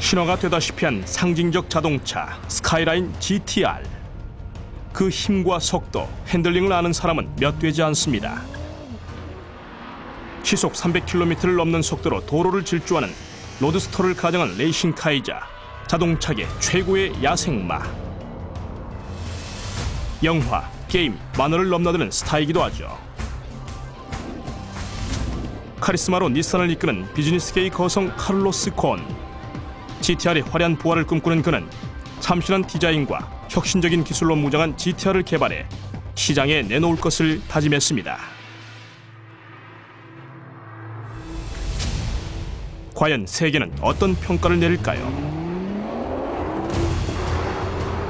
신화가 되다시피 한 상징적 자동차 스카이라인 GTR. 그 힘과 속도, 핸들링을 아는 사람은 몇 되지 않습니다. 시속 300km를 넘는 속도로 도로를 질주하는 로드스터를 가정한 레이싱카이자 자동차계 최고의 야생마. 영화, 게임, 만화를 넘나드는 스타이기도 하죠. 카리스마로 닛산을 이끄는 비즈니스계의 거성 카를로스 곤. GTR의 화려한 부활을 꿈꾸는 그는 참신한 디자인과 혁신적인 기술로 무장한 GTR을 개발해 시장에 내놓을 것을 다짐했습니다. 과연 세계는 어떤 평가를 내릴까요?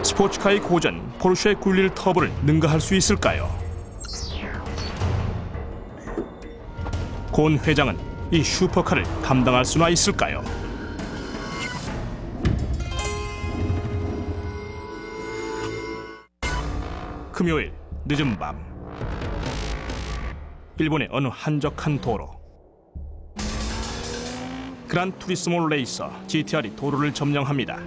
스포츠카의 고전 포르쉐 911 터보를 능가할 수 있을까요? 곤 회장은 이 슈퍼카를 감당할 수나 있을까요? 금요일 늦은 밤, 일본의 어느 한적한 도로. 그란 투리스모 레이서 GTR이 도로를 점령합니다.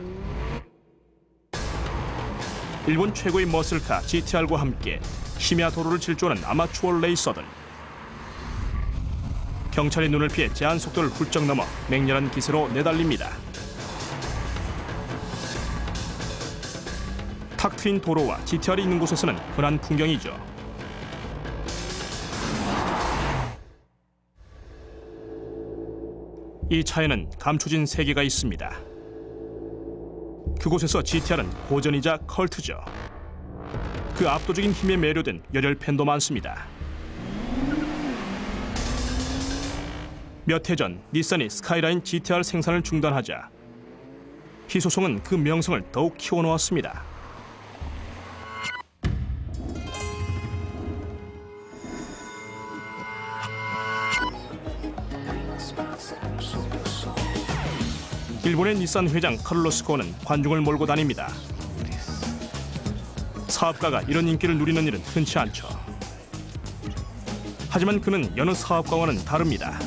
일본 최고의 머슬카 GTR과 함께 심야 도로를 질주하는 아마추어 레이서들. 경찰의 눈을 피해 제한 속도를 훌쩍 넘어 맹렬한 기세로 내달립니다. 탁 트인 도로와 GTR이 있는 곳에서는 흔한 풍경이죠. 이 차에는 감춰진 세계가 있습니다. 그곳에서 GTR은 고전이자 컬트죠. 그 압도적인 힘에 매료된 열혈 팬도 많습니다. 몇 해 전 닛산이 스카이라인 GTR 생산을 중단하자 희소성은 그 명성을 더욱 키워놓았습니다. 일본의 닛산 회장 카를로스 곤은 관중을 몰고 다닙니다. 사업가가 이런 인기를 누리는 일은 흔치 않죠. 하지만 그는 여느 사업가와는 다릅니다.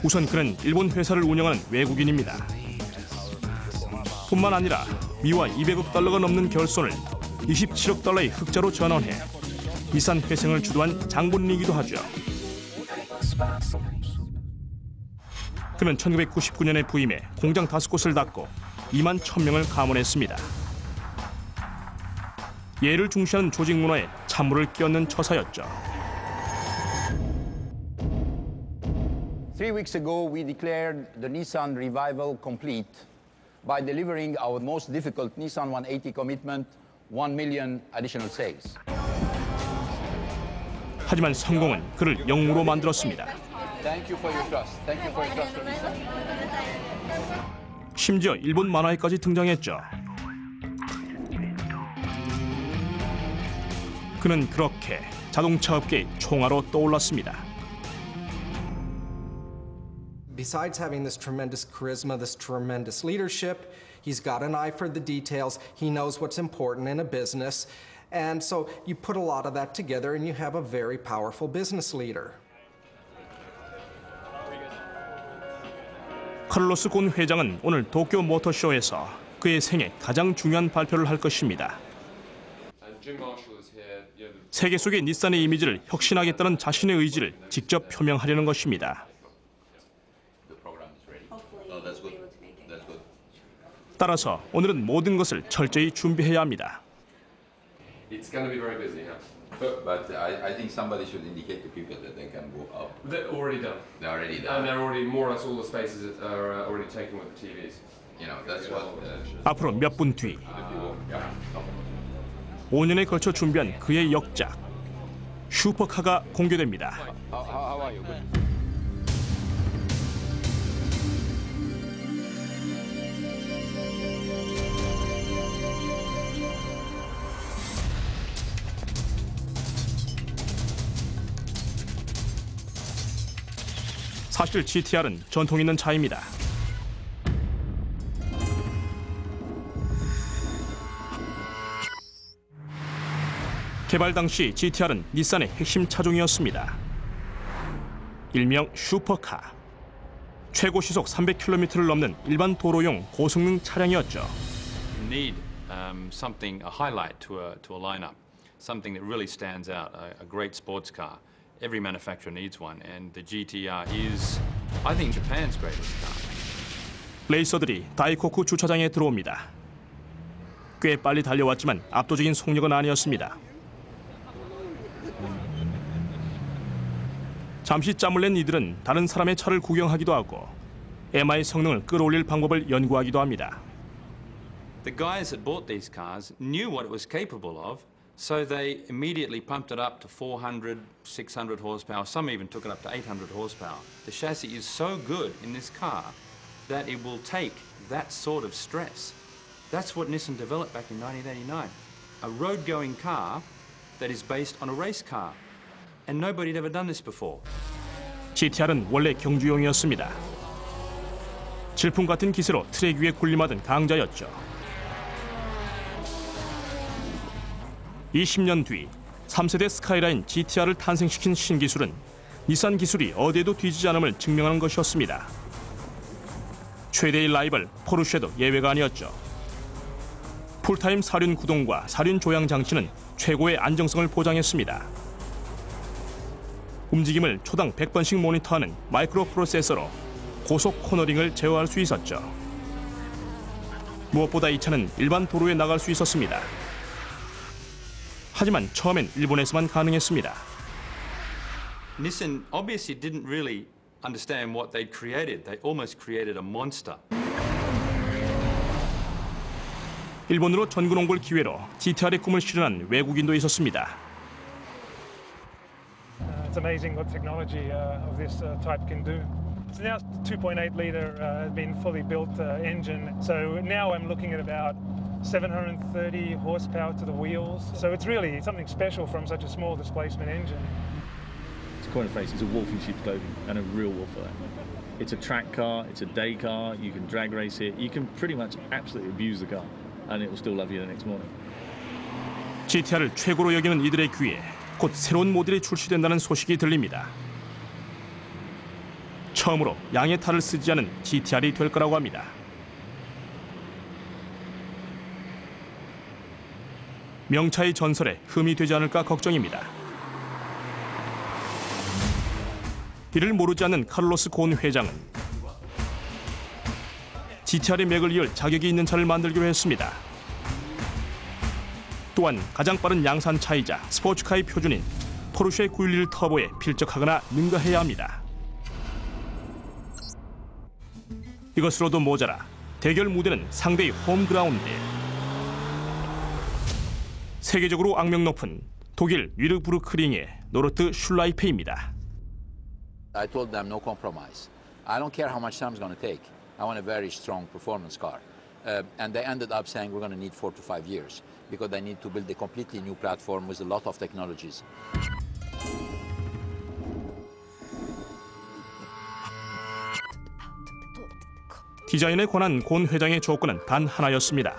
우선 그는 일본 회사를 운영하는 외국인입니다. 뿐만 아니라 미화 200억 달러가 넘는 결손을 27억 달러의 흑자로 전환해 닛산 회생을 주도한 장본인이기도 하죠. 그는 1999년에 부임해 공장 5곳을 닫고 2만 1,000명을 감원했습니다. 예를 중시하는 조직 문화에 찬물을 끼얹는 처사였죠. 3 weeks ago, we declared the Nissan revival complete by delivering our most difficult Nissan 180 commitment, 1 million additional sales. 하지만 성공은 그를 영웅으로 만들었습니다. Thank you for your trust. Thank you for your trust for Nissan. 심지어 일본 만화에까지 등장했죠. 그는 그렇게 자동차 업계의 총아로 떠올랐습니다. Besides having this tremendous charisma, this tremendous leadership, he's got an eye for the details. He knows what's important in a business. And so you put a lot of that together and you have a very powerful business leader. 카를로스 곤 회장은 오늘 도쿄 모터쇼에서 그의 생애 가장 중요한 발표를 할 것입니다. 세계 속의 닛산의 이미지를 혁신하겠다는 자신의 의지를 직접 표명하려는 것입니다. 따라서 오늘은 모든 것을 철저히 준비해야 합니다. It's going to be very busy, yeah. But I think somebody should indicate to people that they can go up. They're already done. They're already done. And they're already, more or less all the spaces are already taken with the TVs. You know, that's what. 앞으로 몇 분 뒤 Yeah. 5년에 걸쳐 준비한 그의 역작 슈퍼카가 공개됩니다. How are you? 사실 GTR은 전통 있는 차입니다. 개발 당시 GTR은 닛산의 핵심 차종이었습니다. 일명 슈퍼카. 최고 시속 300km를 넘는 일반 도로용 고성능 차량이었죠. You need something, a highlight to a lineup, something that really stands out, a great sports car. Every manufacturer needs one, and the GTR is, I think, Japan's greatest car. 레이서들이 다이코쿠 주차장에 들어옵니다. 꽤 빨리 달려왔지만 압도적인 속력은 아니었습니다. 잠시 짬을 낸 이들은 다른 사람의 차를 구경하기도 하고 MI의 성능을 끌어올릴 방법을 연구하기도 합니다. The guys that bought these cars knew what it was capable of, so they immediately pumped it up to 400, 600 horsepower. Some even took it up to 800 horsepower. The chassis is so good in this car that it will take that sort of stress. That's what Nissan developed back in 1989. A road-going car that is based on a race car. And nobody had ever done this before. GTR은 원래 경주용이었습니다. 질풍 같은 기세로 트랙 위에 군림하던 강자였죠. 20년 뒤 3세대 스카이라인 GTR을 탄생시킨 신기술은 닛산 기술이 어디에도 뒤지지 않음을 증명하는 것이었습니다. 최대의 라이벌 포르쉐도 예외가 아니었죠. 풀타임 사륜 구동과 사륜 조향 장치는 최고의 안정성을 보장했습니다. 움직임을 초당 100번씩 모니터하는 마이크로 프로세서로 고속 코너링을 제어할 수 있었죠. 무엇보다 이 차는 일반 도로에 나갈 수 있었습니다. 하지만 처음엔 일본에서만 가능했습니다. Nissan obviously didn't really understand what they'd created. They almost created a monster. 일본으로 전군 옮길 기회로 GTR의 꿈을 실현한 외국인도 있었습니다. It's amazing what technology of this type can do. So now 2.8-litre has been fully built engine. So now I'm looking at about 730 horsepower to the wheels. So it's really something special from such a small displacement engine. It's quite a face. It's a wolf in sheep's clothing, and a real wolf for that. It's a track car. It's a day car. You can drag race it. You can pretty much absolutely abuse the car, and it will still love you the next morning. GTR을 최고로 여기는 이들의 귀에 곧 새로운 모델이 출시된다는 소식이 들립니다. 처음으로 양의 탈을 쓰지 않은 GTR이 될 거라고 합니다. 명차의 전설에 흠이 되지 않을까 걱정입니다. 이를 모르지 않는 카를로스 곤 회장은 GTR의 맥을 이을 자격이 있는 차를 만들기로 했습니다. 또한 가장 빠른 양산차이자 스포츠카의 표준인 포르쉐 911 터보에 필적하거나 능가해야 합니다. 이것으로도 모자라 대결 무대는 상대의 홈그라운드. 세계적으로 악명 높은 독일 위르부르크링의 노르트 슐라이페입니다. I told them no compromise. I don't care how much time it's going to take. I want a very strong performance car. And they ended up saying we're going to need 4 to 5 years because they need to build a completely new platform with a lot of technologies. 디자인에 관한 곤 회장의 조건은 단 하나였습니다.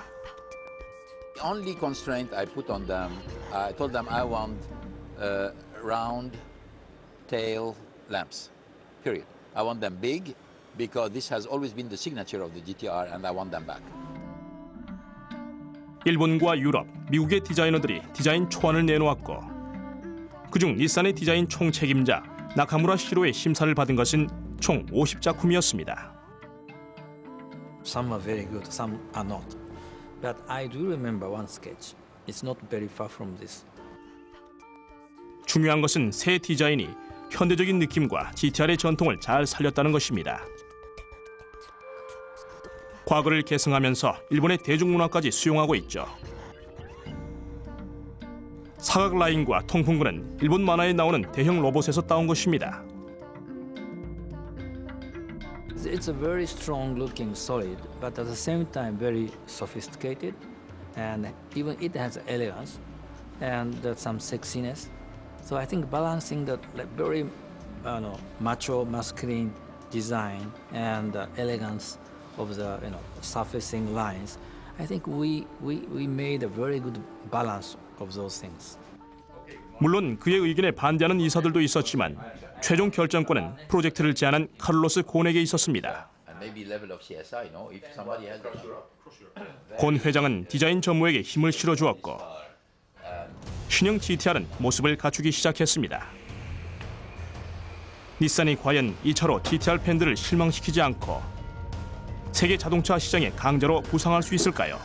The only constraint I put on them, I told them I want round tail lamps, period. I want them big because this has always been the signature of the GTR and I want them back. 일본과 유럽, 미국의 디자이너들이 디자인 초안을 내놓았고 그중 닛산의 디자인 총책임자 나카무라 시로의 심사를 받은 것은 총 50작품이었습니다. Some are very good, some are not. But I do remember one sketch. It's not very far from this. 중요한 것은 새 디자인이 현대적인 느낌과 GTR의 전통을 잘 살렸다는 것입니다. 과거를 계승하면서 일본의 대중문화까지 수용하고 있죠. 사각 라인과 통풍구는 일본 만화에 나오는 대형 로봇에서 따온 것입니다. It's a very strong-looking solid, but at the same time very sophisticated, and even it has elegance and some sexiness. So I think balancing the very macho, masculine design and elegance of the surfacing lines, I think we made a very good balance of those things. 물론 그의 의견에 반대하는 이사들도 있었지만 최종 결정권은 프로젝트를 제안한 카를로스 곤에게 있었습니다. 곤 회장은 디자인 전무에게 힘을 실어주었고 신형 GTR은 모습을 갖추기 시작했습니다. 닛산이 과연 이 차로 GTR 팬들을 실망시키지 않고 세계 자동차 시장의 강자로 부상할 수 있을까요?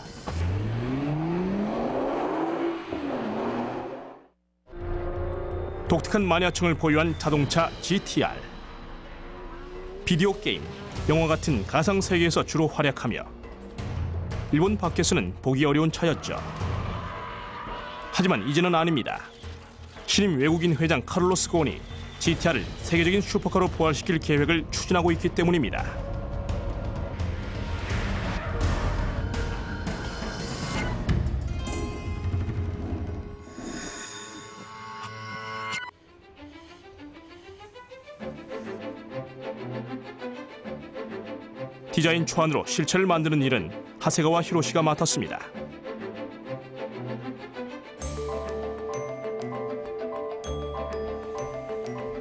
독특한 마니아층을 보유한 자동차 GTR. 비디오 게임, 영화 같은 가상 세계에서 주로 활약하며 일본 밖에서는 보기 어려운 차였죠. 하지만 이제는 아닙니다. 신임 외국인 회장 카를로스 곤이 GTR을 세계적인 슈퍼카로 부활시킬 계획을 추진하고 있기 때문입니다. 디자인 초안으로 실체를 만드는 일은 하세가와 히로시가 맡았습니다.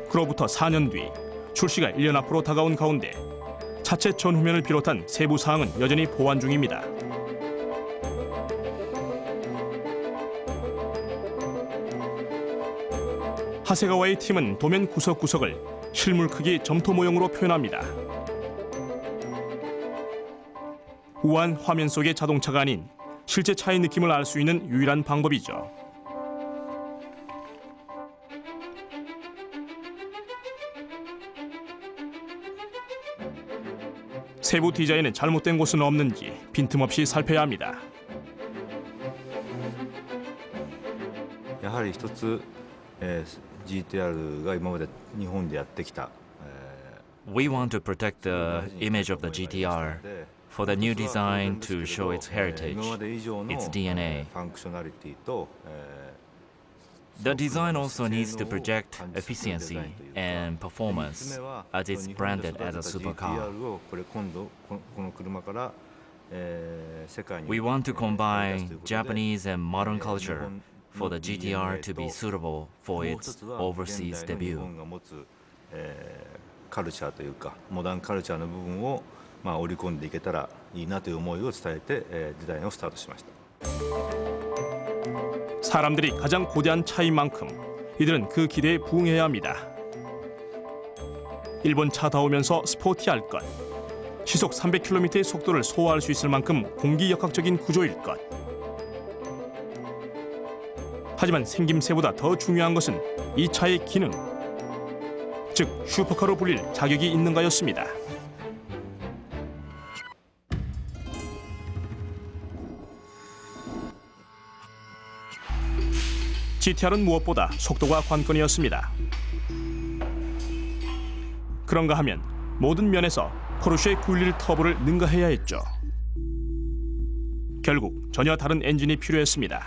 그로부터 4년 뒤 출시가 1년 앞으로 다가온 가운데 차체 전후면을 비롯한 세부 사항은 여전히 보완 중입니다. 하세가와의 팀은 도면 구석구석을 실물 크기 점토 모형으로 표현합니다. 우아한 화면 속의 자동차가 아닌 실제 차의 느낌을 알 수 있는 유일한 방법이죠. 세부 디자인에 잘못된 곳은 없는지 빈틈없이 살펴야 합니다. やはり一つ、GTR が今まで日本でやってきた。We want to protect the image of the GTR for the new design to show its heritage, its DNA. The design also needs to project efficiency and performance as it's branded as a supercar. We want to combine Japanese and modern culture for the GTR to be suitable for its overseas debut. カルチャーというかモダンカルチャーの部分を織り込んでいけたらいいなという思いを伝えてデザインをスタートしました。 사람들이 가장 고대한 차인 만큼 이들은 그 기대에 부응해야 합니다. 일본 차다우면서 스포티할 것, 시속 300km의 속도를 소화할 수 있을 만큼 공기역학적인 구조일 것. 하지만 생김새보다 더 중요한 것은 이 차의 기능, 즉 슈퍼카로 불릴 자격이 있는가였습니다. GTR은 무엇보다 속도가 관건이었습니다. 그런가 하면 모든 면에서 포르쉐의 911 터보를 능가해야 했죠. 결국 전혀 다른 엔진이 필요했습니다.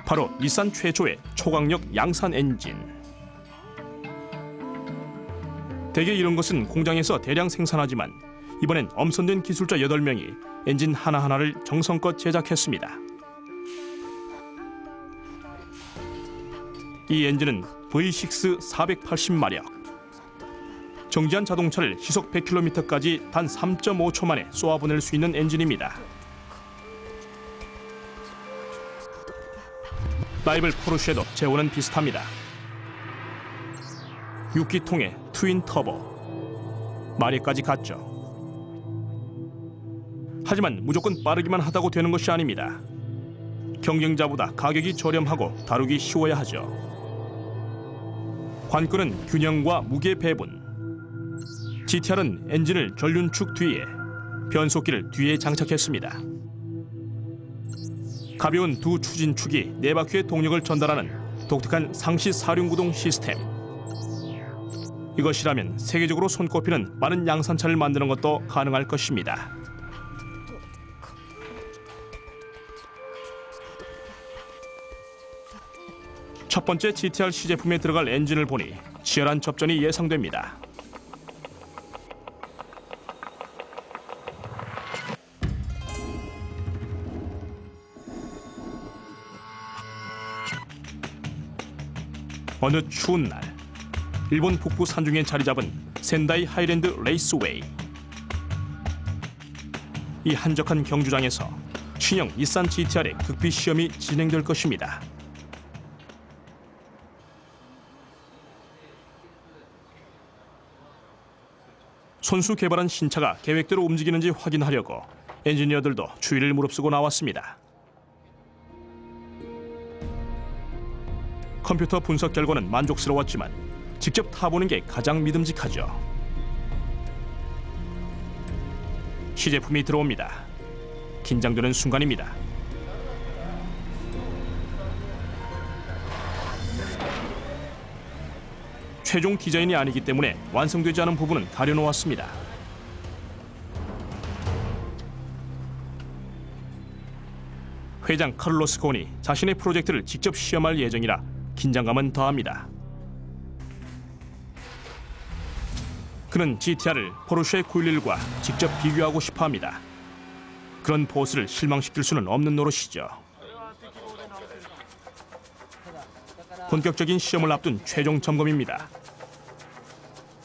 바로 닛산 최초의 초강력 양산 엔진. 대개 이런 것은 공장에서 대량 생산하지만 이번엔 엄선된 기술자 8명이 엔진 하나하나를 정성껏 제작했습니다. 이 엔진은 V6 480마력. 정지한 자동차를 시속 100km까지 단 3.5초 만에 쏘아보낼 수 있는 엔진입니다. 라이벌 포르쉐도 재원은 비슷합니다. 6기통의 트윈 터보. 마력까지 같죠. 하지만 무조건 빠르기만 하다고 되는 것이 아닙니다. 경쟁자보다 가격이 저렴하고 다루기 쉬워야 하죠. 관건은 균형과 무게 배분. GTR은 엔진을 전륜축 뒤에, 변속기를 뒤에 장착했습니다. 가벼운 두 추진축이 4바퀴의 동력을 전달하는 독특한 상시 사륜구동 시스템. 이것이라면 세계적으로 손꼽히는 빠른 양산차를 만드는 것도 가능할 것입니다. 첫 번째 GTR 시제품에 들어갈 엔진을 보니 치열한 접전이 예상됩니다. 어느 추운 날, 일본 북부 산중에 자리 잡은 센다이 하이랜드 레이스웨이. 이 한적한 경주장에서 신형 닛산 GTR의 극비 시험이 진행될 것입니다. 손수 개발한 신차가 계획대로 움직이는지 확인하려고 엔지니어들도 추위를 무릅쓰고 나왔습니다. 컴퓨터 분석 결과는 만족스러웠지만 직접 타보는 게 가장 믿음직하죠. 시제품이 들어옵니다. 긴장되는 순간입니다. 최종 디자인이 아니기 때문에 완성되지 않은 부분은 가려놓았습니다. 회장 카를로스 곤이 자신의 프로젝트를 직접 시험할 예정이라 긴장감은 더합니다. 그는 GTR을 포르쉐 911과 직접 비교하고 싶어합니다. 그런 보스를 실망시킬 수는 없는 노릇이죠. 본격적인 시험을 앞둔 최종 점검입니다.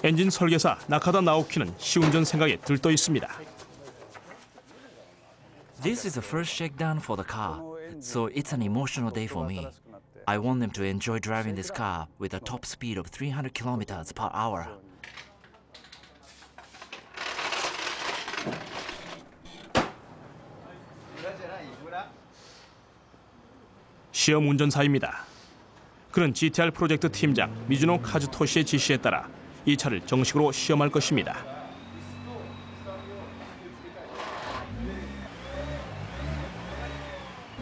엔진 설계사 나카다 나오키는 시운전 생각에 들떠 있습니다. This is the first shakedown for the car, so it's an emotional day for me. I want them to enjoy driving this car with a top speed of 300 kilometers per hour. 시험 운전사입니다. 그는 GTR 프로젝트 팀장 미즈노 카즈토시의 지시에 따라 이 차를 정식으로 시험할 것입니다.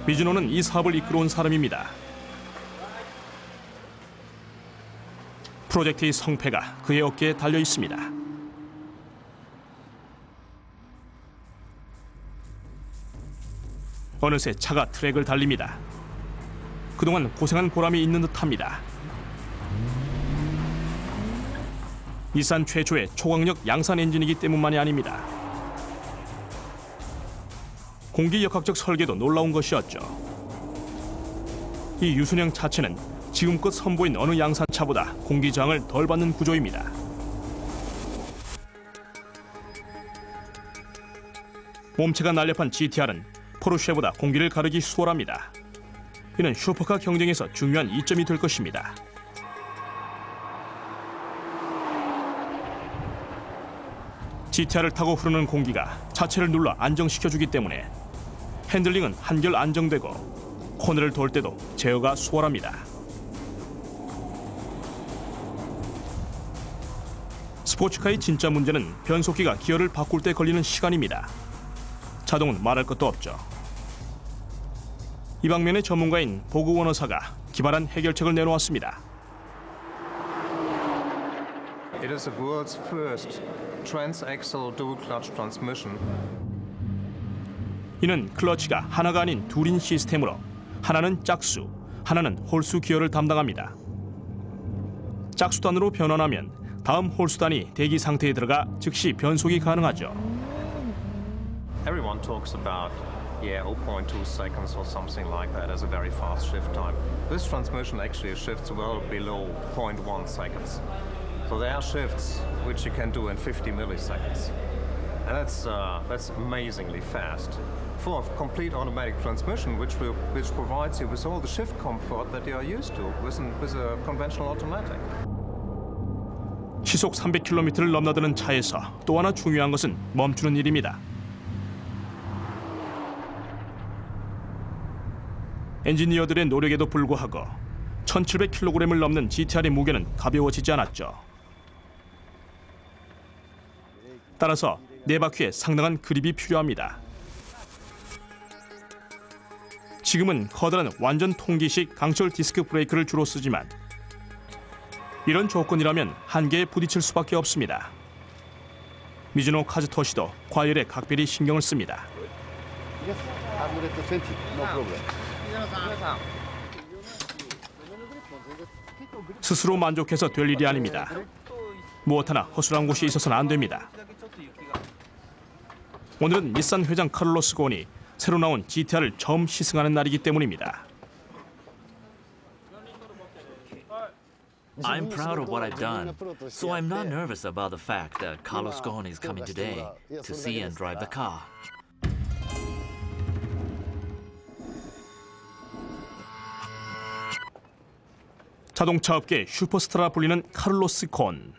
미즈노는 이 사업을 이끌어온 사람입니다. 프로젝트의 성패가 그의 어깨에 달려 있습니다. 어느새 차가 트랙을 달립니다. 그동안 고생한 보람이 있는 듯합니다. 닛산 최초의 초강력 양산 엔진이기 때문만이 아닙니다. 공기역학적 설계도 놀라운 것이었죠. 이 유순형 차체는 지금껏 선보인 어느 양산차보다 공기 저항을 덜 받는 구조입니다. 몸체가 날렵한 GTR은 포르쉐보다 공기를 가르기 수월합니다. 이는 슈퍼카 경쟁에서 중요한 이점이 될 것입니다. GTR을 타고 흐르는 공기가 차체를 눌러 안정시켜주기 때문에 핸들링은 한결 안정되고 코너를 돌 때도 제어가 수월합니다. 스포츠카의 진짜 문제는 변속기가 기어를 바꿀 때 걸리는 시간입니다. 자동은 말할 것도 없죠. 이 방면의 전문가인 보그 원어사가 기발한 해결책을 내놓았습니다. It is the world's first transaxle dual clutch transmission. 이는 클러치가 하나가 아닌 둘인 시스템으로 하나는 짝수, 하나는 홀수 기어를 담당합니다. 짝수단으로 변환하면 다음 홀수단이 대기 상태에 들어가 즉시 변속이 가능하죠. Everyone talks about 0.2 seconds or something like that as a very fast shift time. This transmission actually shifts well below 0.1 seconds. So there are shifts which you can do in 50 milliseconds. And that's amazingly fast. For a complete automatic transmission which provides you with all the shift comfort that you are used to with a conventional automatic. 시속 300km를 넘나드는 차에서 또 하나 중요한 것은 멈추는 일입니다. 엔지니어들의 노력에도 불구하고 1700kg을 넘는 GTR의 무게는 가벼워지지 않았죠. 따라서 네 바퀴에 상당한 그립이 필요합니다. 지금은 커다란 완전 통기식 강철 디스크 브레이크를 주로 쓰지만 이런 조건이라면 한계에 부딪힐 수밖에 없습니다. 미즈노 카즈토시도 과열에 각별히 신경을 씁니다. 스스로 만족해서 될 일이 아닙니다. 무엇 하나 허술한 곳이 있어서는 안 됩니다. 오늘은 닛산 회장 카를로스 곤이 새로 나온 GTR을 처음 시승하는 날이기 때문입니다. I'm proud of what I've done, so I'm not nervous about the fact that Carlos Ghosn is coming today to see and drive the car. 자동차 업계의 슈퍼스타라 불리는 카를로스 곤.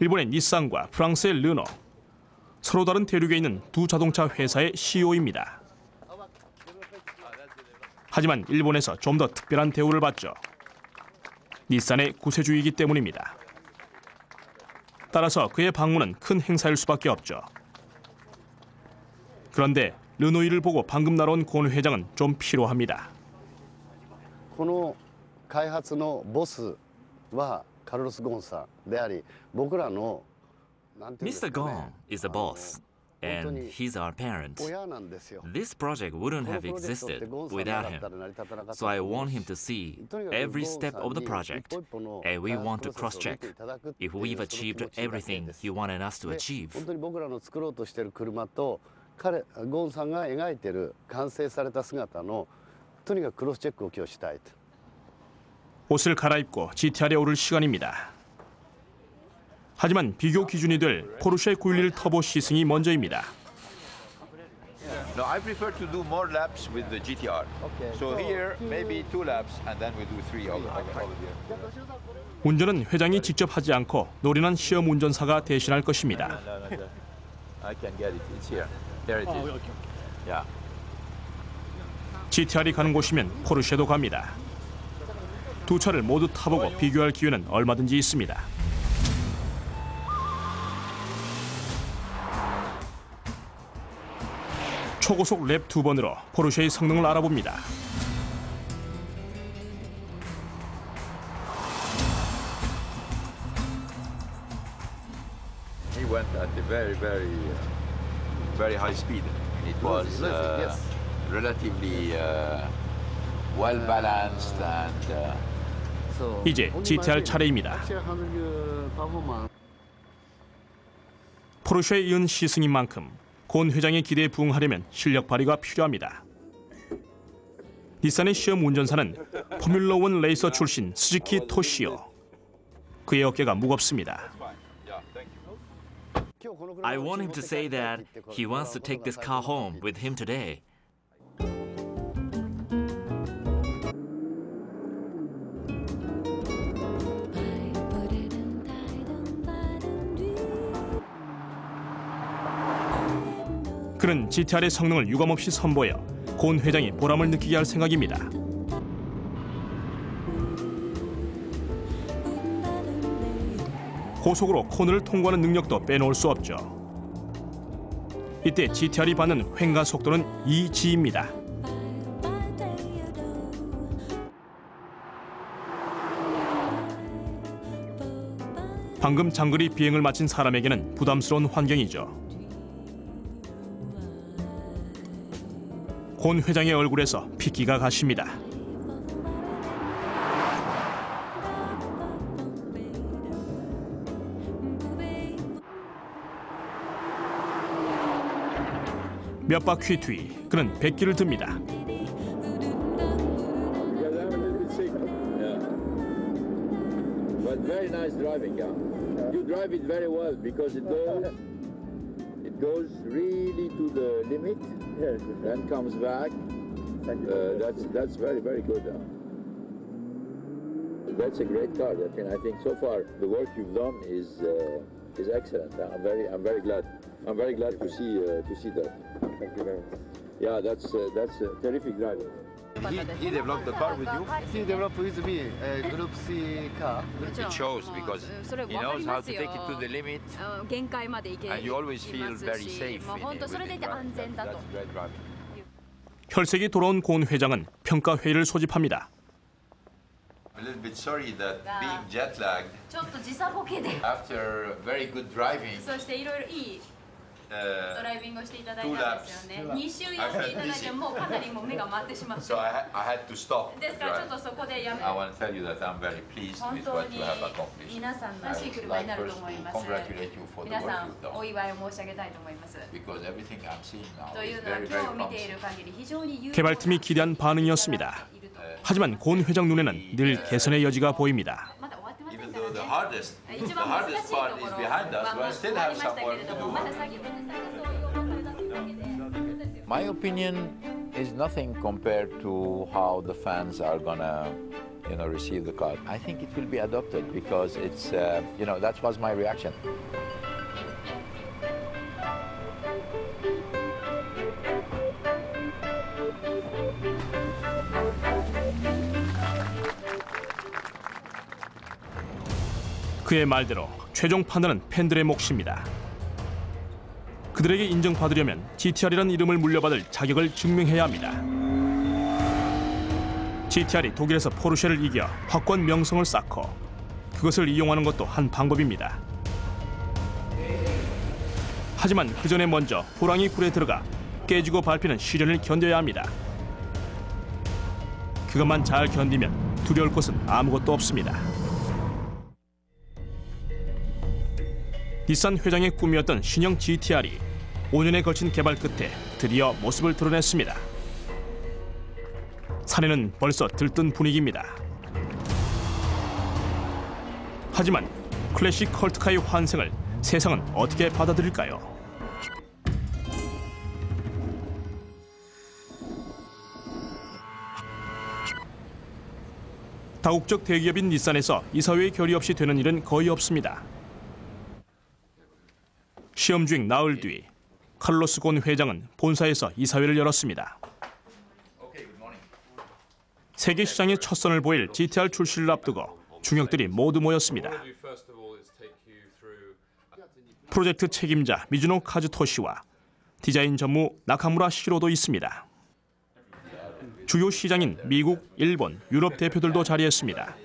일본의 닛산과 프랑스의 르노. 서로 다른 대륙에 있는 두 자동차 회사의 CEO입니다. 하지만 일본에서 좀 더 특별한 대우를 받죠. 닛산의 구세주이기 때문입니다. 따라서 그의 방문은 큰 행사일 수밖에 없죠. 그런데 르노 일을 보고 방금 날아온 곤 회장은 좀 피로합니다. この開発のボスはカルロス・ゴーンさんであり、僕らの Mr. Ghosn is the boss, and he's our parent. This project wouldn't have existed without him, so I want him to see every step of the project, and we want to cross-check if we've achieved everything he wanted us to achieve. 本当に僕らの作ろうとしている車とゴーンさんが描いている完成された姿のとにかくクロスチェックを今日したいと。 옷을 갈아입고 GTR에 오를 시간입니다. 하지만 비교 기준이 될 포르쉐 911 터보 시승이 먼저입니다. No, I prefer to do more laps with the GTR. So here maybe 2 laps and then we do 3 over here. 운전은 회장이 직접 하지 않고 노련한 시험 운전사가 대신할 것입니다. I can get it. It's here. There it is. Yeah. GTR이 가는 곳이면 포르쉐도 갑니다. 두 차를 모두 타보고 비교할 기회는 얼마든지 있습니다. 초고속 랩 2번으로 포르쉐의 성능을 알아봅니다. He went at a very high speed. It was relatively well balanced and. 이제 GTR 차례입니다. 포르쉐에 이은 시승인 만큼 곤 회장의 기대에 부응하려면 실력 발휘가 필요합니다. 닛산의 시험 운전사는 포뮬러1 레이서 출신 스즈키 토시오. 그의 어깨가 무겁습니다. I want him to say that he wants to take this car home with him today. 그는 GTR의 성능을 유감없이 선보여 곤 회장이 보람을 느끼게 할 생각입니다. 고속으로 코너를 통과하는 능력도 빼놓을 수 없죠. 이때 GTR이 받는 횡가 속도는 2G입니다. 방금 장거리 비행을 마친 사람에게는 부담스러운 환경이죠. 곤 회장의 얼굴에서 핏기가 가십니다. 몇 바퀴 뒤 그는 백기를 듭니다. But very nice driving, yeah. You drive it very well because it goes really to the limit, then comes back. That's very good. That's a great car. I think so far the work you've done is excellent. I'm very glad. I'm very glad to see that. Thank you very much. Yeah, that's terrific driving. He developed the car with you? He developed with me a Group C car. It shows because he knows how to take it to the limit and you always feel very safe with it. That's great driving. 혈색이 돌아온 곤 회장은 평가 회의를 소집합니다. I'm a little bit sorry that being jet lagged after very good driving. 2 laps. So I had to stop. I want to tell you that I'm very pleased with what you have accomplished. I would like first to congratulate you for the work you've done. Because everything I'm seeing now is very promising. 개발팀이 기대한 반응이었습니다. 하지만 곤 회장 눈에는 늘 개선의 여지가 보입니다. So the hardest part is behind us. We still have some work to do. My opinion is nothing compared to how the fans are gonna, receive the car. I think it will be adopted because it's, that was my reaction. 그의 말대로 최종 판단은 팬들의 몫입니다. 그들에게 인정받으려면 GTR이라는 이름을 물려받을 자격을 증명해야 합니다. GTR이 독일에서 포르쉐를 이겨 확고한 명성을 쌓고 그것을 이용하는 것도 한 방법입니다. 하지만 그 전에 먼저 호랑이 굴에 들어가 깨지고 밟히는 시련을 견뎌야 합니다. 그것만 잘 견디면 두려울 것은 아무것도 없습니다. 닛산 회장의 꿈이었던 신형 GTR이 5년에 걸친 개발 끝에 드디어 모습을 드러냈습니다. 산에는 벌써 들뜬 분위기입니다. 하지만 클래식 컬트카의 환생을 세상은 어떻게 받아들일까요? 다국적 대기업인 닛산에서 이사회의 결의 없이 되는 일은 거의 없습니다. 시험 중 나흘 뒤 카를로스 곤 회장은 본사에서 이사회를 열었습니다. 세계 시장에 첫 선을 보일 GTR 출시를 앞두고 중역들이 모두 모였습니다. 프로젝트 책임자 미즈노 카즈토시와 디자인 전무 나카무라 시로도 있습니다. 주요 시장인 미국, 일본, 유럽 대표들도 자리했습니다.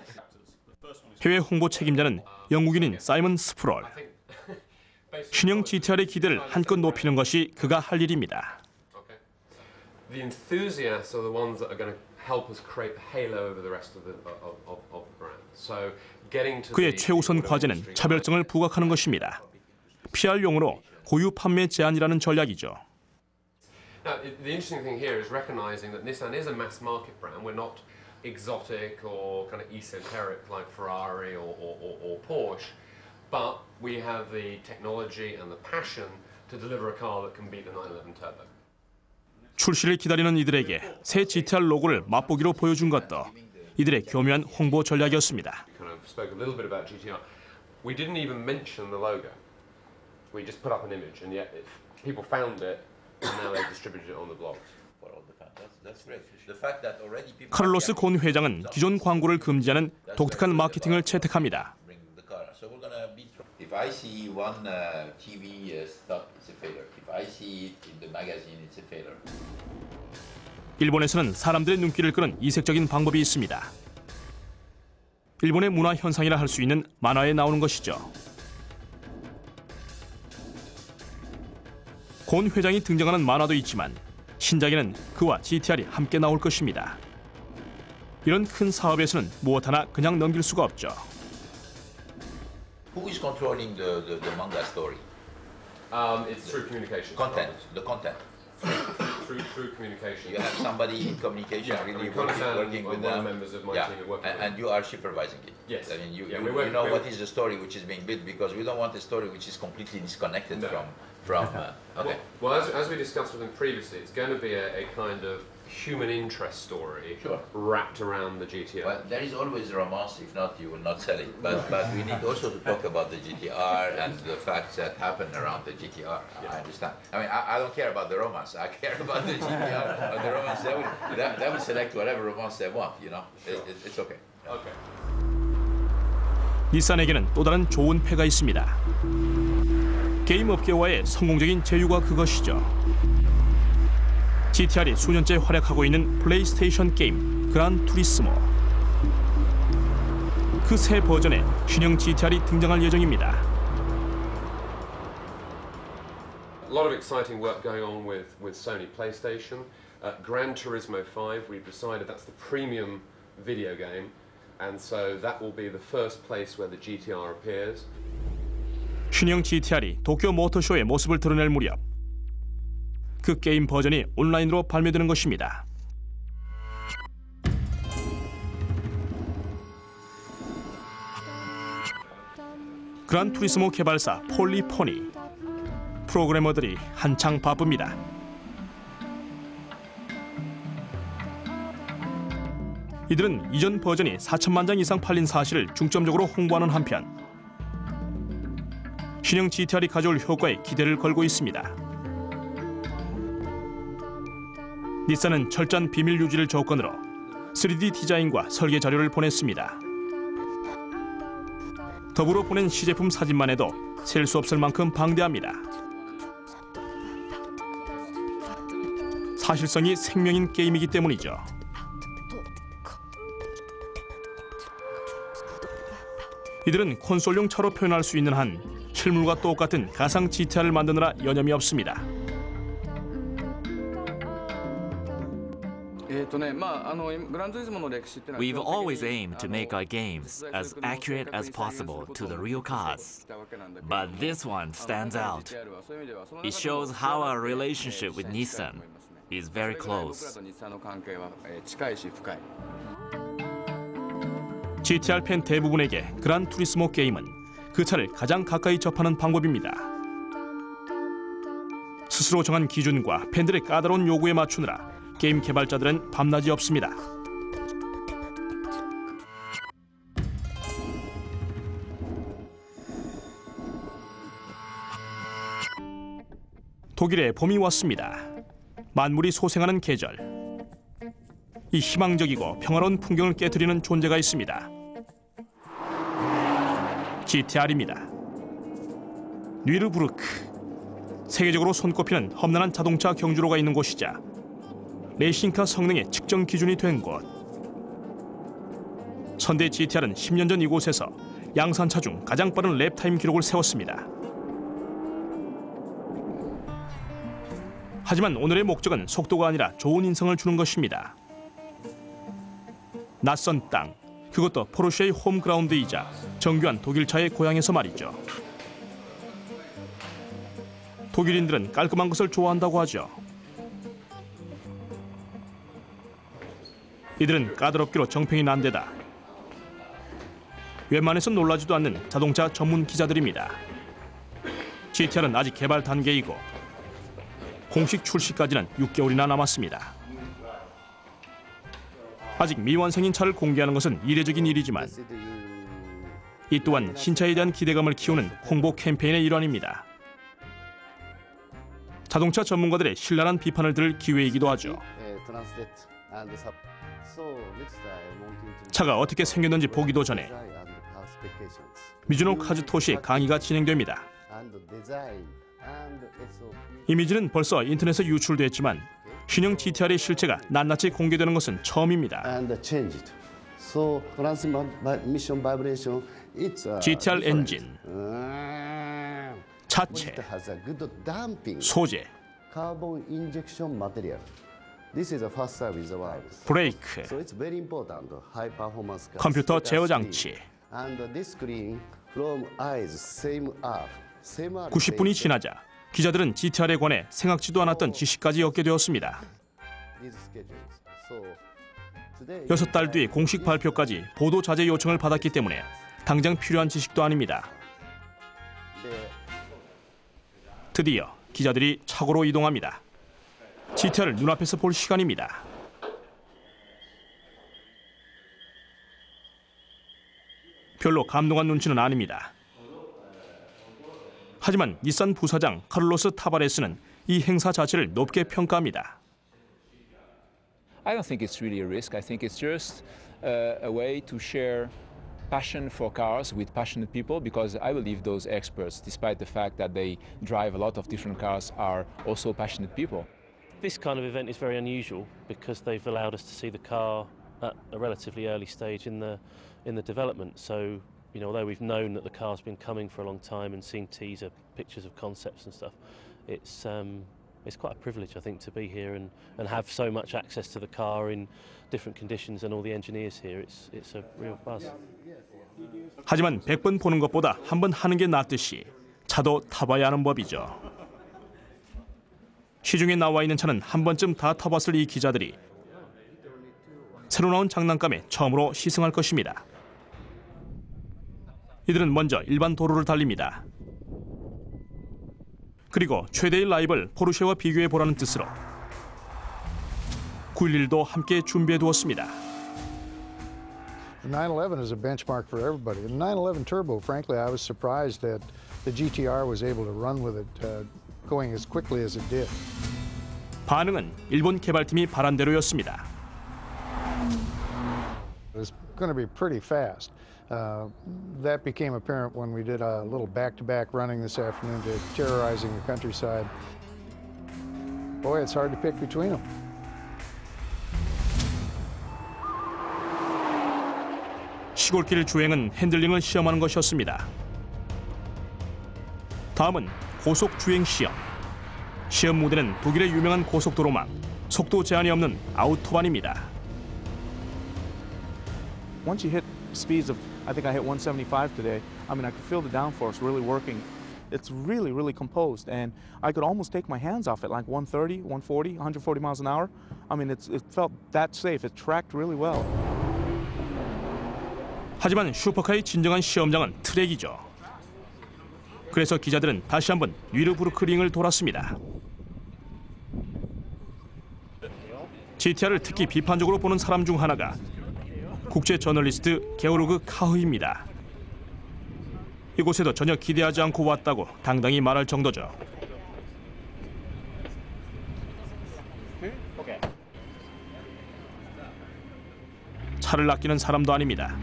해외 홍보 책임자는 영국인인 사이먼 스프롤. 신형 GTR의 기대를 한껏 높이는 것이 그가 할 일입니다. The enthusiasts are the ones that are going to help us create the halo over the rest of the brand. So getting to 그의 최우선 과제는 차별성을 부각하는 것입니다. PR용으로 고유 판매 제한이라는 전략이죠. Now, the interesting thing here is recognizing that Nissan is a mass market brand. We're not exotic or kind of esoteric like Ferrari or Porsche. But we have the technology and the passion to deliver a car that can beat the 911 Turbo. 출시를 기다리는 이들에게 새 GTR 로고를 맛보기로 보여준 것도 이들의 교묘한 홍보 전략이었습니다. Kind of spoke a little bit about GTR. We didn't even mention the logo. We just put up an image, and yet people found it, and now they distributed it on the blogs. 카를로스 곤 회장은 기존 광고를 금지하는 독특한 마케팅을 채택합니다. If I see one TV stop, it's a failure. If I see it in the magazine, it's a failure. 일본에서는 사람들의 눈길을 끄는 이색적인 방법이 있습니다. 일본의 문화 현상이라 할 수 있는 만화에 나오는 것이죠. 곤 회장이 등장하는 만화도 있지만 신작에는 그와 GTR이 함께 나올 것입니다. 이런 큰 사업에서는 무엇 하나 그냥 넘길 수가 없죠. Who is controlling the manga story? It's through communication. The content. Through communication. You have somebody in communication really working with them. Members of my team are working and you are supervising it. Yes. I mean, you know what is the story which is being built, because we don't want a story which is completely disconnected from. Okay. Well, as we discussed with them previously, it's going to be a kind of human interest story wrapped around the GTR. Well, there is always romance. If not, you will not sell it. But we need also to talk about the GTR and the facts that happen around the GTR. I understand. I mean, I don't care about the romance. I care about the GTR. The romance, they will select whatever romance they want. You know, it's okay. Okay. 닛산에게는 또 다른 좋은 패가 있습니다. 게임 업계와의 성공적인 제휴가 그것이죠. GTR이 수년째 활약하고 있는 플레이스테이션 게임 그란 투리스모. 그 새 버전에 신형 GTR이 등장할 예정입니다. A lot of exciting work going on with Sony PlayStation. Gran Turismo 5, we've decided that's the premium video game, and so that will be the first place where the GTR appears. 신형 GTR이 도쿄 모터쇼의 모습을 드러낼 무렵 그 게임 버전이 온라인으로 발매되는 것입니다. 그란 투리스모 개발사 폴리포니. 프로그래머들이 한창 바쁩니다. 이들은 이전 버전이 4천만 장 이상 팔린 사실을 중점적으로 홍보하는 한편 신형 GTR이 가져올 효과에 기대를 걸고 있습니다. 닛산은 철저한 비밀 유지를 조건으로 3D 디자인과 설계 자료를 보냈습니다. 더불어 보낸 시제품 사진만 해도 셀 수 없을 만큼 방대합니다. 사실성이 생명인 게임이기 때문이죠. 이들은 콘솔용 차로 표현할 수 있는 한 실물과 똑같은 가상 GTR을 만드느라 여념이 없습니다. We've always aimed to make our games as accurate as possible to the real cars. But this one stands out. It shows how our relationship with Nissan is very close. GTR 팬 대부분에게 그란 투리스모 게임은 그 차를 가장 가까이 접하는 방법입니다. 스스로 정한 기준과 팬들의 까다로운 요구에 맞추느라 게임 개발자들은 밤낮이 없습니다. 독일에 봄이 왔습니다. 만물이 소생하는 계절. 이 희망적이고 평화로운 풍경을 깨트리는 존재가 있습니다. GTR입니다. 뉘르부르크. 세계적으로 손꼽히는 험난한 자동차 경주로가 있는 곳이자 레이싱카 성능의 측정 기준이 된 곳. 현대 GTR은 10년 전 이곳에서 양산차 중 가장 빠른 랩타임 기록을 세웠습니다. 하지만 오늘의 목적은 속도가 아니라 좋은 인상을 주는 것입니다. 낯선 땅, 그것도 포르쉐의 홈그라운드이자 정교한 독일차의 고향에서 말이죠. 독일인들은 깔끔한 것을 좋아한다고 하죠. 이들은 까다롭기로 정평이 난 데다 웬만해서 놀라지도 않는 자동차 전문 기자들입니다. GTR은 아직 개발 단계이고 공식 출시까지는 6개월이나 남았습니다. 아직 미완성인 차를 공개하는 것은 이례적인 일이지만 이 또한 신차에 대한 기대감을 키우는 홍보 캠페인의 일환입니다. 자동차 전문가들의 신랄한 비판을 들을 기회이기도 하죠. 차가 어떻게 생겼는지 보기도 전에 미즈노 카즈토시의 강의가 진행됩니다. 이미지는 벌써 인터넷에 유출됐지만 신형 GTR의 실체가 낱낱이 공개되는 것은 처음입니다. GTR 엔진, 차체, 소재, 브레이크, 컴퓨터 제어 장치. 90분이 지나자 기자들은 GTR에 관해 생각지도 않았던 지식까지 얻게 되었습니다. 6달 뒤 공식 발표까지 보도 자제 요청을 받았기 때문에 당장 필요한 지식도 아닙니다. 드디어 기자들이 차고로 이동합니다. GTR을 눈앞에서 볼 시간입니다. 별로 감동한 눈치는 아닙니다. 하지만 닛산 부사장 카를로스 타바레스는 이 행사 자체를 높게 평가합니다. I don't think it's really a risk. I think it's just a way to share passion for cars with passionate people, because I believe those experts, despite the fact that they drive a lot of different cars, are also passionate people. This kind of event is very unusual because they've allowed us to see the car at a relatively early stage in the development. So, you know, although we've known that the car's been coming for a long time and seen teaser pictures of concepts and stuff, it's quite a privilege, I think, to be here and have so much access to the car in different conditions and all the engineers here. It's a real buzz. 하지만 100번 보는 것보다 한 번 하는 게 낫듯이 차도 타봐야 하는 법이죠. 시중에 나와 있는 차는 한 번쯤 다 타봤을 이 기자들이 새로 나온 장난감에 처음으로 시승할 것입니다. 이들은 먼저 일반 도로를 달립니다. 그리고 최대의 라이벌 포르쉐와 비교해보라는 뜻으로 911도 함께 준비해두었습니다. The 911 is a benchmark for everybody. The 911 Turbo, frankly, I was surprised that the GTR was able to run with it going as quickly as it did. 반응은 일본 개발팀이 바란 대로였습니다. It was going to be pretty fast. That became apparent when we did a little back-to-back running this afternoon to terrorizing the countryside. Boy, it's hard to pick between them. 시골길 주행은 핸들링을 시험하는 것이었습니다. 다음은 고속 주행 시험. 시험 무대는 독일의 유명한 고속도로망, 속도 제한이 없는 아우토반입니다. Once you hit speeds of, I think I hit 175 today. I mean, I could feel the downforce really working. It's really, really composed, and I could almost take my hands off it, like 130, 140, 140 miles an hour. I mean, it felt that safe. It tracked really well. 하지만 슈퍼카의 진정한 시험장은 트랙이죠. 그래서 기자들은 다시 한번 뉘르부르크링을 돌았습니다. GTR을 특히 비판적으로 보는 사람 중 하나가 국제 저널리스트 게오르그 카흐입니다. 이곳에도 전혀 기대하지 않고 왔다고 당당히 말할 정도죠. 차를 아끼는 사람도 아닙니다.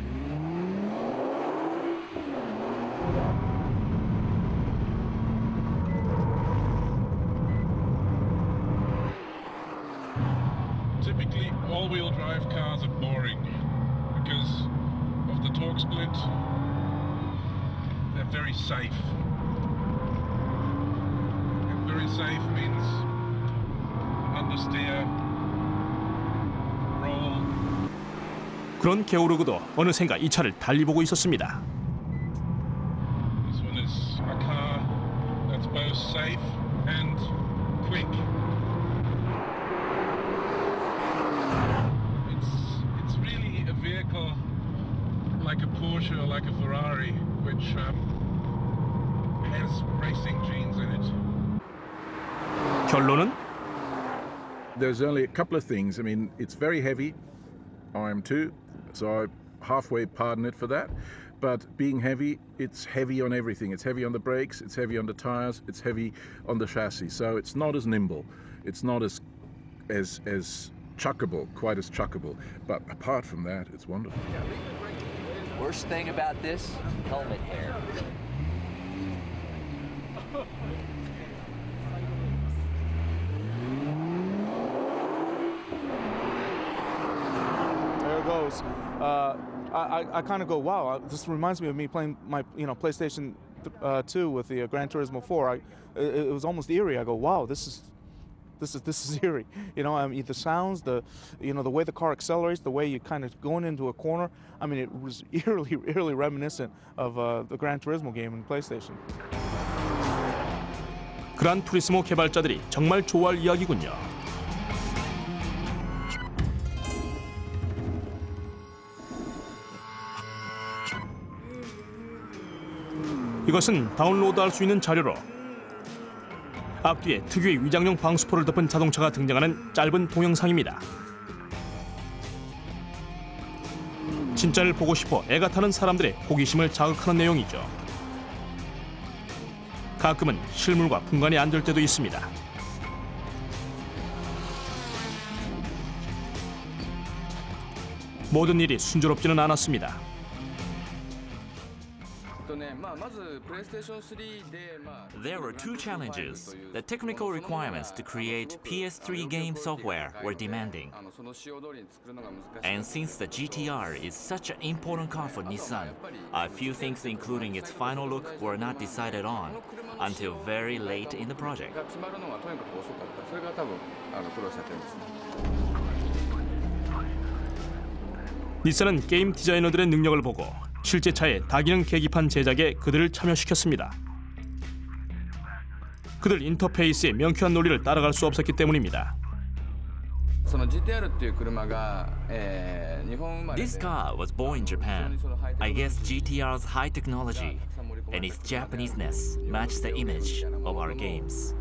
Typically, all-wheel drive cars are boring because of the torque split. They're very safe. And very safe means understeer, roll. 그런 게오르그도 어느샌가 이 차를 달리 보고 있었습니다. This one is a car that's both safe and quick. It's really a vehicle like a Porsche or like a Ferrari, which has racing genes in it. 결론은? There's only a couple of things. I mean, it's very heavy. I am too, so I halfway pardon it for that. But being heavy, it's heavy on everything. It's heavy on the brakes, it's heavy on the tires, it's heavy on the chassis. So it's not as nimble. It's not as chuckable, quite as chuckable. But apart from that, it's wonderful. Worst thing about this, helmet hair. There it goes. I kind of go, wow. This reminds me of me playing my, PlayStation 2 with the Gran Turismo 4. It was almost eerie. I go, wow, this is eerie. The sounds, the way the car accelerates, the way you kind of going into a corner. I mean, it was eerily reminiscent of the Gran Turismo game in PlayStation. 그란 투리스모 개발자들이 정말 좋아할 이야기군요. 이것은 다운로드할 수 있는 자료로 앞뒤에 특유의 위장용 방수포를 덮은 자동차가 등장하는 짧은 동영상입니다. 진짜를 보고 싶어 애가 타는 사람들의 호기심을 자극하는 내용이죠. 가끔은 실물과 분간이 안 될 때도 있습니다. 모든 일이 순조롭지는 않았습니다. There were two challenges. The technical requirements to create PS3 game software were demanding. And since the GTR is such an important car for Nissan, a few things including its final look were not decided on until very late in the project. 닛산은 게임 디자이너들의 능력을 보고 실제 차의 다기능 계기판 제작에 그들을 참여시켰습니다. 그들 인터페이스의 명쾌한 논리를 따라갈 수 없었기 때문입니다. This car was born in Japan. I guess GTR's high technology and its Japanese-ness match the image of our games.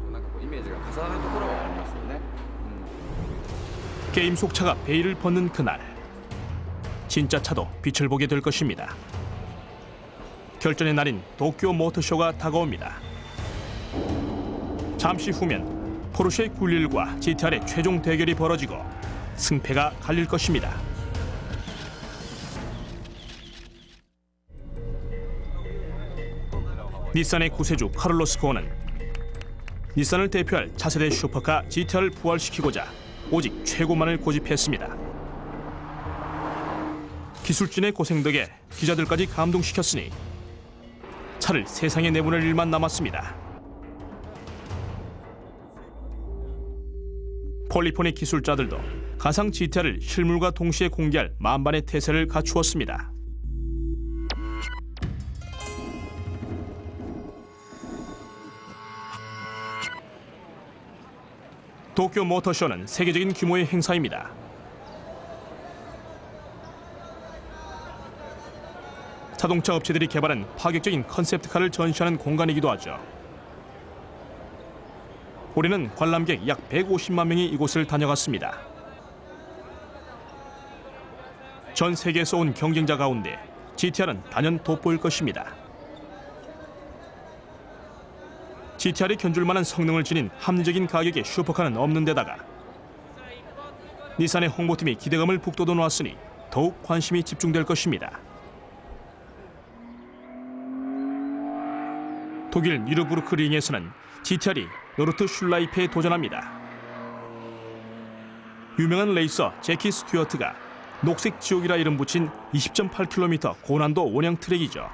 게임 속 차가 베일을 벗는 그날, 진짜 차도 빛을 보게 될 것입니다. 결전의 날인 도쿄 모터쇼가 다가옵니다. 잠시 후면 포르쉐 911과 GTR의 최종 대결이 벌어지고 승패가 갈릴 것입니다. 닛산의 구세주 카를로스 고은은 닛산을 대표할 차세대 슈퍼카 GTR을 부활시키고자 오직 최고만을 고집했습니다. 기술진의 고생 덕에 기자들까지 감동시켰으니 차를 세상에 내보낼 일만 남았습니다. 폴리포닉 기술자들도 가상 GTR을 실물과 동시에 공개할 만반의 태세를 갖추었습니다. 도쿄 모터쇼는 세계적인 규모의 행사입니다. 자동차 업체들이 개발한 파격적인 컨셉트카를 전시하는 공간이기도 하죠. 올해는 관람객 약 150만 명이 이곳을 다녀갔습니다. 전 세계에서 온 경쟁자 가운데 GTR은 단연 돋보일 것입니다. GTR이 견줄 만한 성능을 지닌 합리적인 가격의 슈퍼카는 없는 데다가 닛산의 홍보팀이 기대감을 북돋워 놓았으니 더욱 관심이 집중될 것입니다. 독일 뉴르부르크 링에서는 GTR이 노르트 슐라이페에 도전합니다. 유명한 레이서 제키 스튜어트가 녹색 지옥이라 이름 붙인 20.8km 고난도 원형 트랙이죠.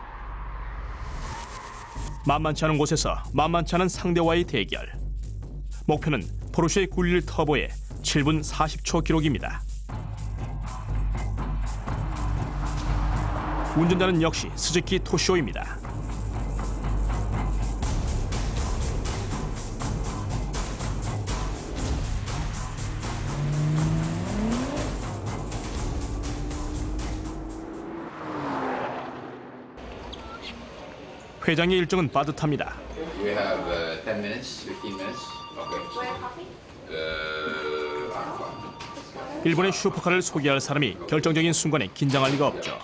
만만치 않은 곳에서 만만치 않은 상대와의 대결. 목표는 포르쉐 911 터보의 7분 40초 기록입니다. 운전자는 역시 스즈키 토시오입니다. 회장의 일정은 빠듯합니다. We have 10 minutes, 15 minutes. 일본의 슈퍼카를 소개할 사람이 결정적인 순간에 긴장할 리가 없죠.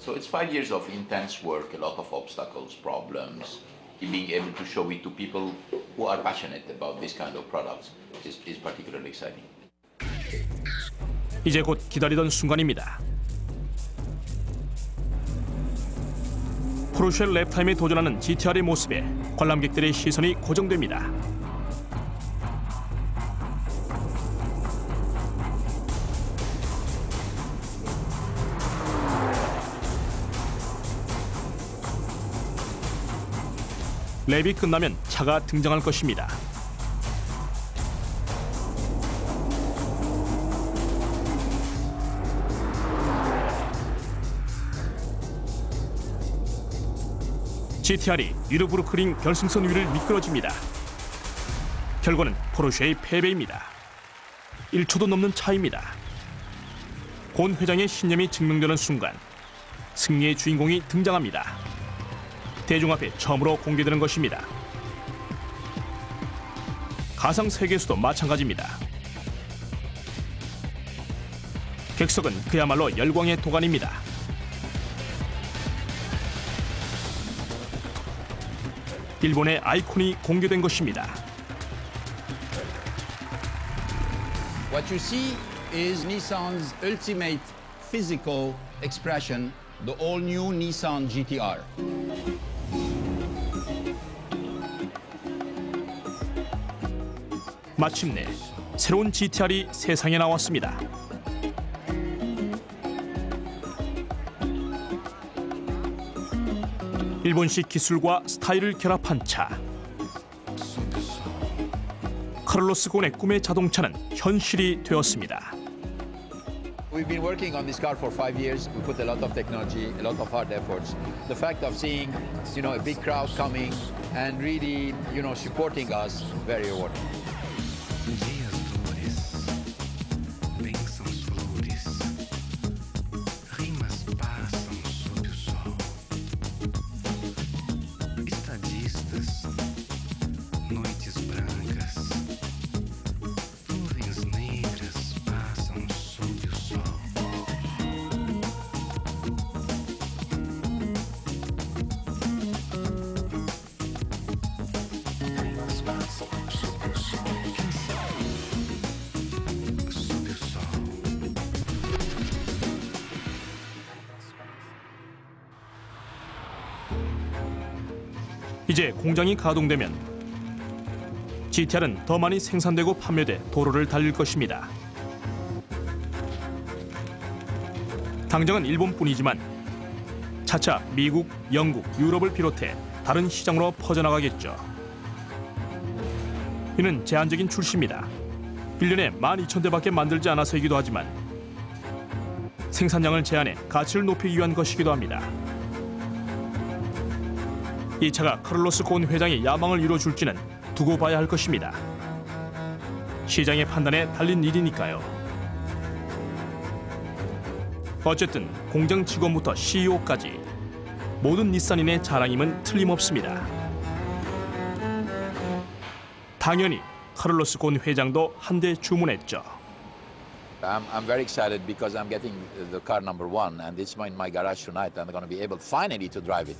So it's 5 years of intense work, a lot of obstacles, problems. Being able to show it to people who are passionate about this kind of products is particularly exciting. 이제 곧 기다리던 순간입니다. 포르쉐 랩타임에 도전하는 GTR의 모습에 관람객들의 시선이 고정됩니다. 랩이 끝나면 차가 등장할 것입니다. GTR이 뉴르부르크링 결승선 위를 미끄러집니다. 결과는 포르쉐의 패배입니다. 1초도 넘는 차이입니다. 곤 회장의 신념이 증명되는 순간 승리의 주인공이 등장합니다. 대중 앞에 처음으로 공개되는 것입니다. 가상 세계에서도 마찬가지입니다. 객석은 그야말로 열광의 도가니입니다. 일본의 아이콘이 공개된 것입니다. What you see is Nissan's ultimate physical expression, the all-new Nissan GTR. 마침내 새로운 GTR이 세상에 나왔습니다. 일본식 기술과 스타일을 결합한 차. 카를로스 곤의 꿈의 자동차는 현실이 되었습니다. We've been working on this car for 5 years. We put a lot of technology, a lot of hard efforts. The fact of seeing, a big crowd coming and really, supporting us, very rewarding. vistas, noites brancas, nuvens negras passam sob o sol. Elas passam sob o sol. Sob o sol. 이제 공장이 가동되면 GTR은 더 많이 생산되고 판매돼 도로를 달릴 것입니다. 당장은 일본뿐이지만 차차 미국, 영국, 유럽을 비롯해 다른 시장으로 퍼져나가겠죠. 이는 제한적인 출시입니다. 1년에 12,000대밖에 만들지 않아서이기도 하지만 생산량을 제한해 가치를 높이기 위한 것이기도 합니다. 이 차가 카를로스 곤 회장의 야망을 이뤄줄지는 두고 봐야 할 것입니다. 시장의 판단에 달린 일이니까요. 어쨌든 공장 직원부터 CEO까지 모든 닛산인의 자랑임은 틀림없습니다. 당연히 카를로스 곤 회장도 한 대 주문했죠. I'm very excited because I'm getting the car number 1 and it's in my garage tonight and I'm going to be able finally to drive it.